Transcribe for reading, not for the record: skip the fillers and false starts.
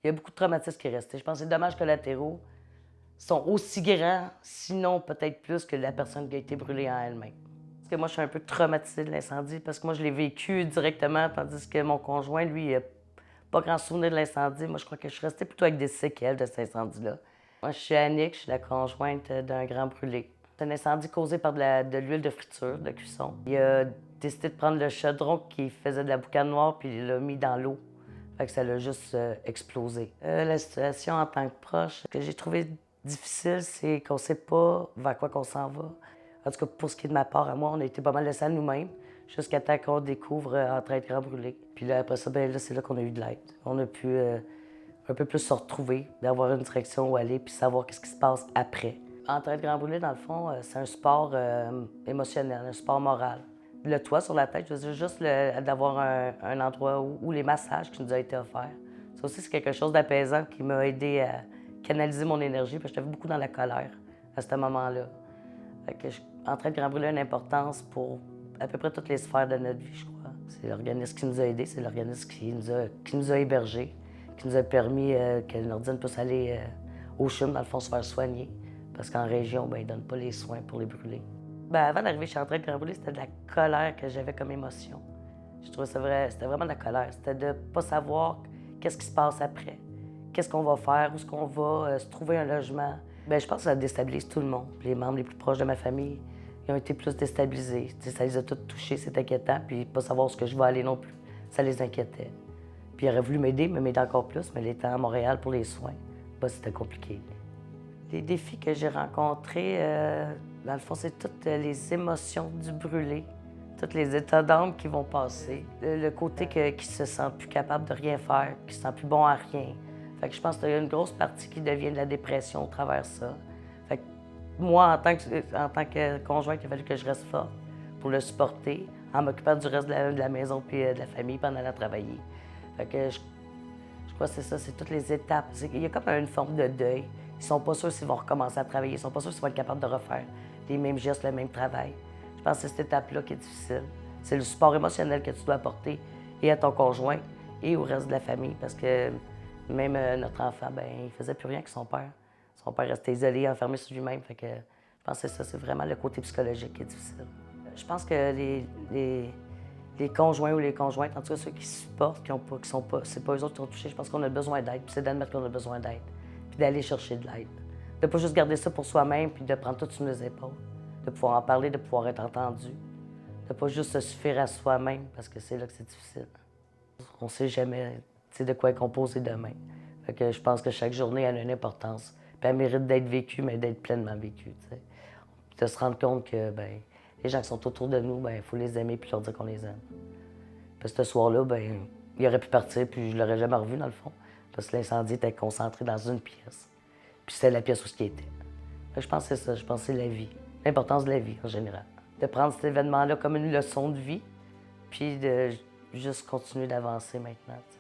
Il y a beaucoup de traumatismes qui est resté. Je pense que les dommages collatéraux sont aussi grands, sinon peut-être plus que la personne qui a été brûlée en elle-même. Parce que moi, je suis un peu traumatisée de l'incendie parce que moi, je l'ai vécu directement, tandis que mon conjoint, lui, il a pas grand souvenir de l'incendie. Moi, je crois que je suis restée plutôt avec des séquelles de cet incendie-là. Moi, je suis Annick, je suis la conjointe d'un grand brûlé. C'est un incendie causé par de l'huile de friture, de cuisson. Il a décidé de prendre le chaudron qui faisait de la boucane noire puis il l'a mis dans l'eau. Fait que ça l'a juste explosé. La situation en tant que proche, ce que j'ai trouvé difficile, c'est qu'on ne sait pas vers quoi qu'on s'en va. En tout cas, pour ce qui est de ma part à moi, on a été pas mal laissés à nous-mêmes jusqu'à temps qu'on découvre en train de grand brûlé. Puis là, après ça, ben là, c'est là qu'on a eu de l'aide. On a pu un peu plus se retrouver, d'avoir une direction où aller, puis savoir qu'est-ce qui se passe après. En train de grand brûlé, dans le fond, c'est un sport émotionnel, un sport moral. Le toit sur la tête, je veux dire, juste d'avoir un endroit où les massages qui nous ont été offerts. Ça aussi, c'est quelque chose d'apaisant qui m'a aidé à canaliser mon énergie, parce que j'étais beaucoup dans la colère à ce moment-là. Fait que en train de grand brûler a une importance pour à peu près toutes les sphères de notre vie, je crois. C'est l'organisme qui nous a aidés, c'est l'organisme qui nous a hébergés, qui nous a permis que Nordine puisse aller au CHUM, dans le fond, se faire soigner. Parce qu'en région, ben, ils ne donnent pas les soins pour les brûlés. Ben, avant d'arriver chez Entraide Grand Brûlé, c'était de la colère que j'avais comme émotion. Je trouvais ça vrai, c'était vraiment de la colère. C'était de ne pas savoir qu'est-ce qui se passe après. Qu'est-ce qu'on va faire, où est-ce qu'on va se trouver un logement. Ben, je pense que ça déstabilise tout le monde. Les membres les plus proches de ma famille, ils ont été plus déstabilisés. T'sais, ça les a tous touchés, c'est inquiétant. Puis pas savoir où ce que je vais aller non plus, ça les inquiétait. Puis ils auraient voulu m'aider, mais m'aider encore plus, mais étant à Montréal pour les soins, ben, c'était compliqué. Les défis que j'ai rencontrés, dans le fond, c'est toutes les émotions du brûlé, tous les états d'âme qui vont passer. Le côté qui se sent plus capable de rien faire, qui se sent plus bon à rien. Fait que je pense qu'il y a une grosse partie qui devient de la dépression au travers de ça. Fait que moi, en tant que conjointe, il a fallu que je reste forte pour le supporter, en m'occupant du reste de la maison puis de la famille pendant allant travailler. Fait que je crois que c'est ça, c'est toutes les étapes. Il y a comme une forme de deuil. Ils sont pas sûrs s'ils vont recommencer à travailler. Ils sont pas sûrs s'ils vont être capables de refaire les mêmes gestes, le même travail. Je pense que c'est cette étape-là qui est difficile. C'est le support émotionnel que tu dois apporter et à ton conjoint et au reste de la famille. Parce que même notre enfant, ben, il faisait plus rien que son père. Son père restait isolé, enfermé sur lui-même. Fait que je pense que c'est ça, c'est vraiment le côté psychologique qui est difficile. Je pense que les conjoints ou les conjointes, en tout cas ceux qui supportent, qui sont pas, c'est pas eux autres qui ont touché, je pense qu'on a besoin d'aide, puis c'est d'admettre qu'on a besoin d'aide, puis d'aller chercher de l'aide. De pas juste garder ça pour soi-même, puis de prendre tout sur nos épaules, de pouvoir en parler, de pouvoir être entendu, de pas juste se suffire à soi-même, parce que c'est là que c'est difficile. On sait jamais de quoi est composé demain. Fait que je pense que chaque journée elle a une importance, puis elle mérite d'être vécue, mais d'être pleinement vécue. T'sais. De se rendre compte que ben, les gens qui sont autour de nous, il faut les aimer puis leur dire qu'on les aime. Puis ce soir-là, ben, il aurait pu partir, puis je l'aurais jamais revu, dans le fond. Parce que l'incendie était concentré dans une pièce. Puis c'était la pièce où ce qui était. Fait que je pense que c'est ça, je pense que c'est la vie. L'importance de la vie, en général. De prendre cet événement-là comme une leçon de vie, puis de juste continuer d'avancer maintenant. T'sais.